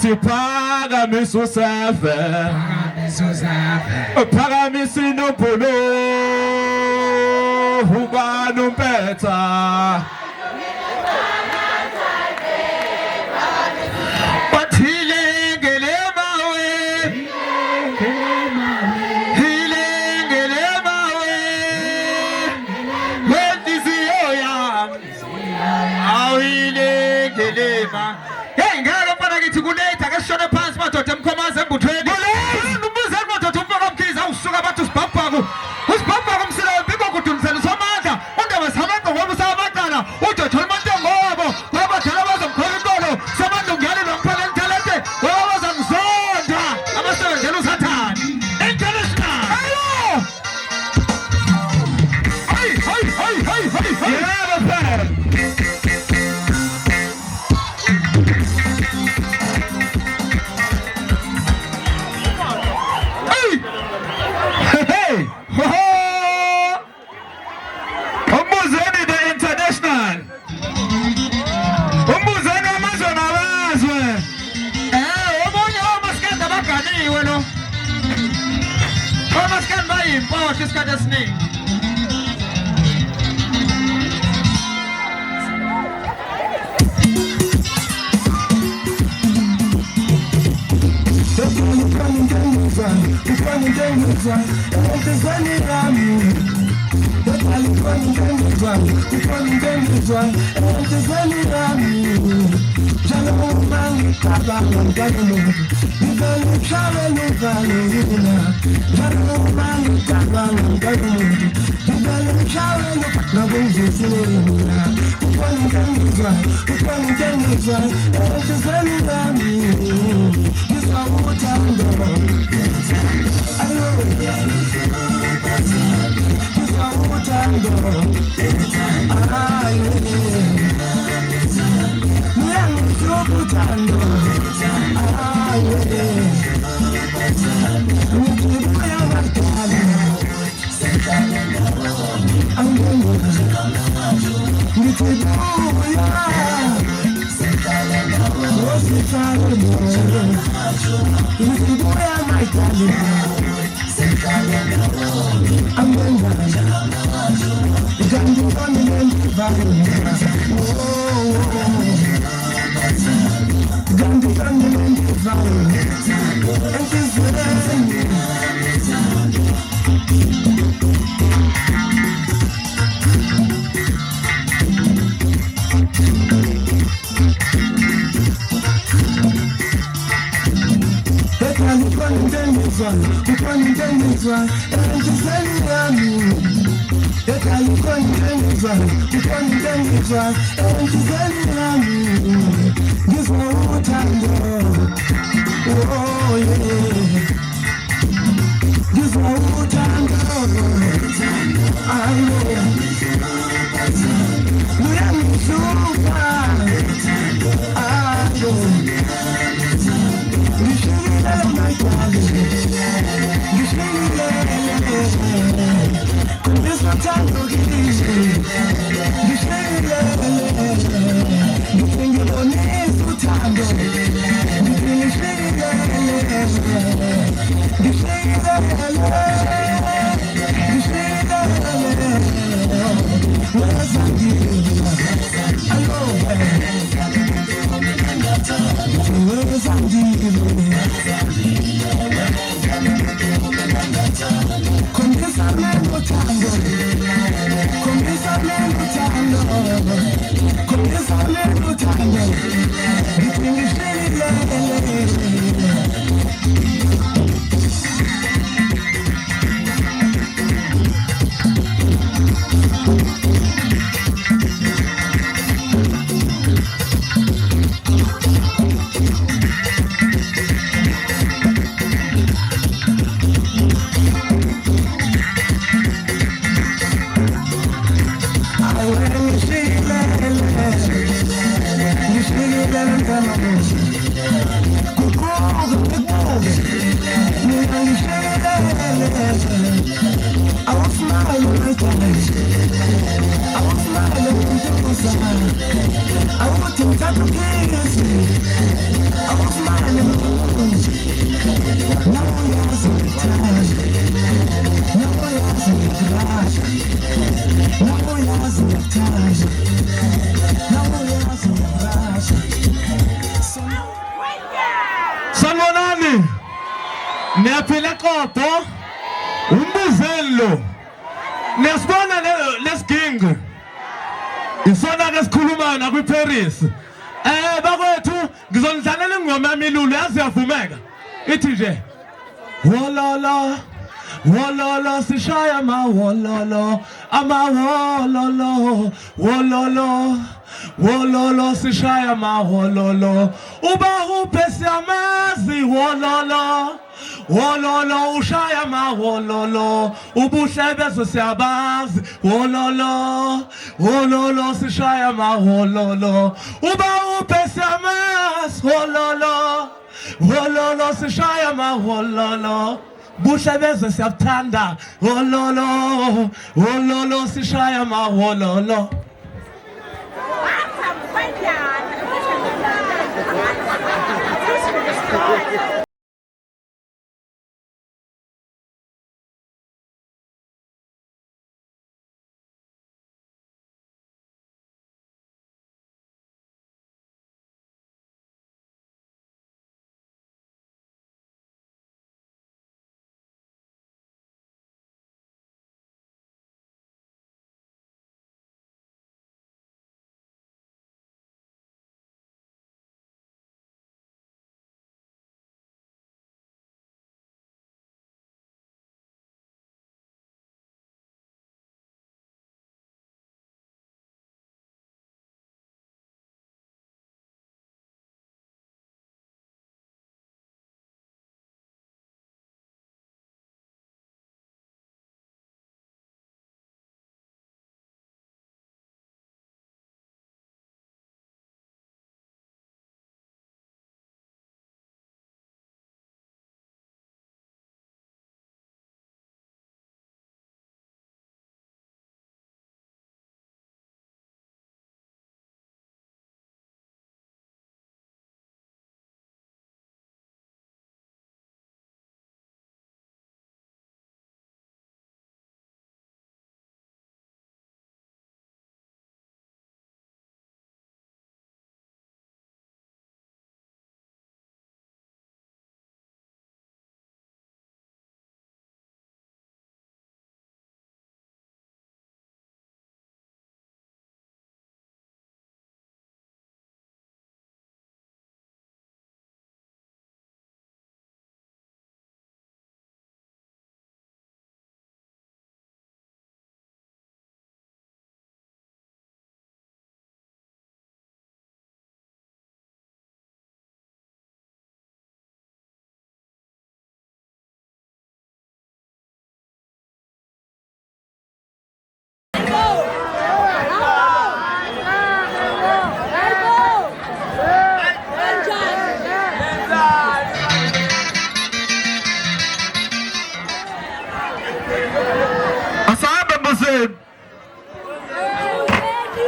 Ngithi phakamisa usefe phakamisa inombolo ubani umpetha Hey, ngalo pana ngithi kuletha ke shone phansi madoda emkhomaza embuthweni. Umbuzo madoda umfaka umkhiza usuka abantu usibhabhaku. Usibhabhaku umsila wempiko kudumsela somandla. Undaba sabantu ngoba usabadala. Ujojo imantengo wabo. Ngoba thela bazomkhola inkolo. Sabantu ngiyale nomphela ntalente. Ngoba bazangizonda. Abasebenzela usathani. International. Ayo. Hey. Yeah, bafana. This guy doesn't name. Con Niyaphila qopho. Umbuzelo. Nesibona lesigingi. Isona ke sikhuluma na kwiParis. Bakwethu ngizonidlalela ingoma yamilulu yazi yavumeka. Ithi nje wololo wololo sishaya ma wololo ama wololo wololo wololo sishaya ma wololo uba uphe siyamazi wololo wololo ushaya ma wololo ubuhle bezwe siyabazi wololo wololo sishaya ma wololo uba uphe siyamazi wololo wololo sishaya ma wololo buhle bezwe siyabuthanda wololo wololo sishaya ma wololo.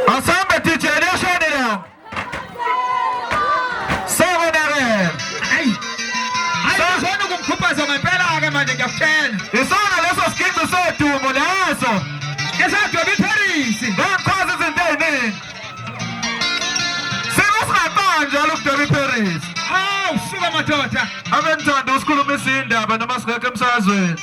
Asamba teacher, leo shade leo. Sawa na re. Ai sasa kumkupa za mapela aga manje gaften. Isona leso skingo setu monazo. Esa tu bi Paris. Don't cause in day. Sema banja look to Paris. Suka matota. Abentwana usikhuluma isindaba namasika emsazweni.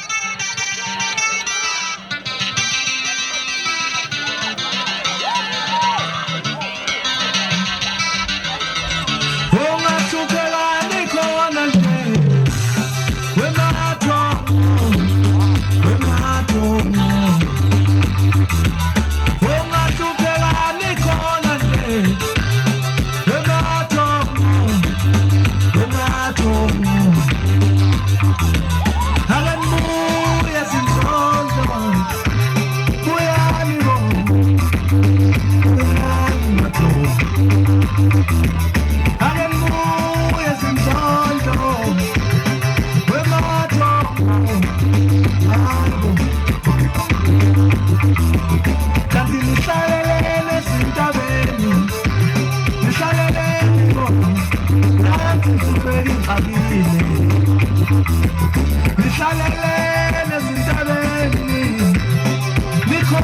This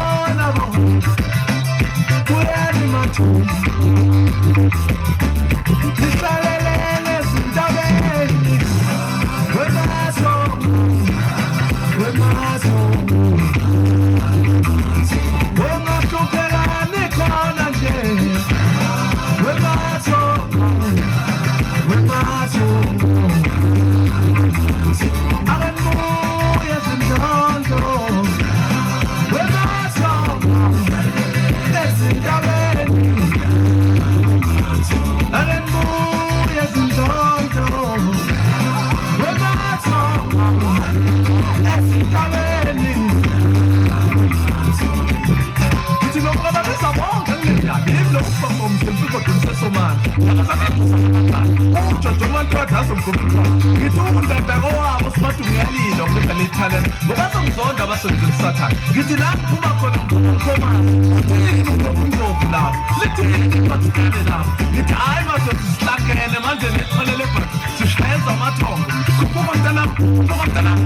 ungahluphekani khona nje wemathongo akanbuye zindondo wemathongo ezintabeni akanbuye zindondo wemathongo ezintabeni ngithi lokuqabangisa bonke nginendaba yimi lokufamba umsebenzi kodwa umsesomana ujojo umantoda azomgomisa ngithi undandako wabo sibathi uyalila ukulenza lethalent ngoba somzonda abasebenzisa sathane ngithi la kuphuma khona umkhomani umndlovu lapho lithini bathukane lapho ngithi hayi madoda sihlangene manje netholele bra sishayeza amathongo kuphuka mntanami kuphuka mntanami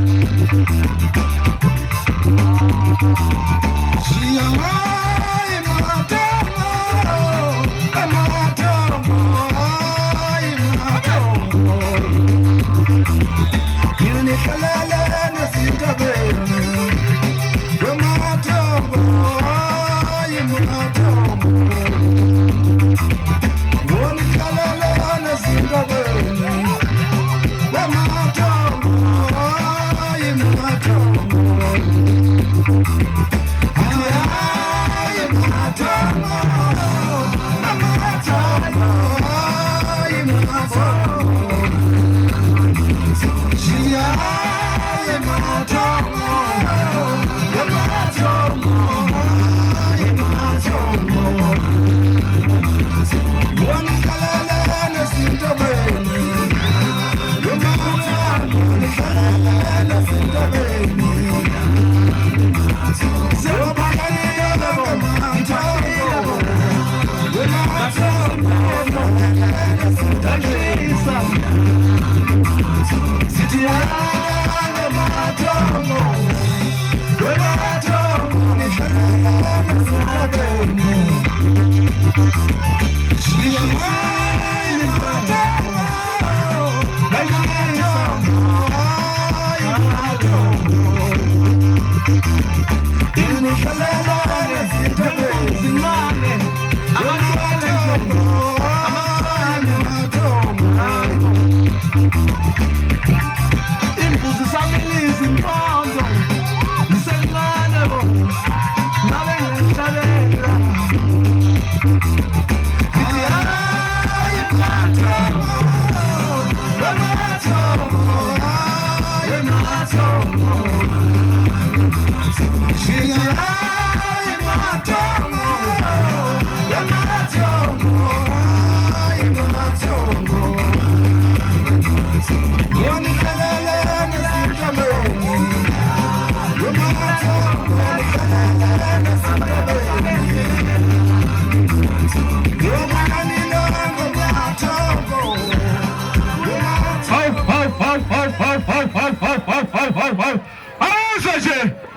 Hey!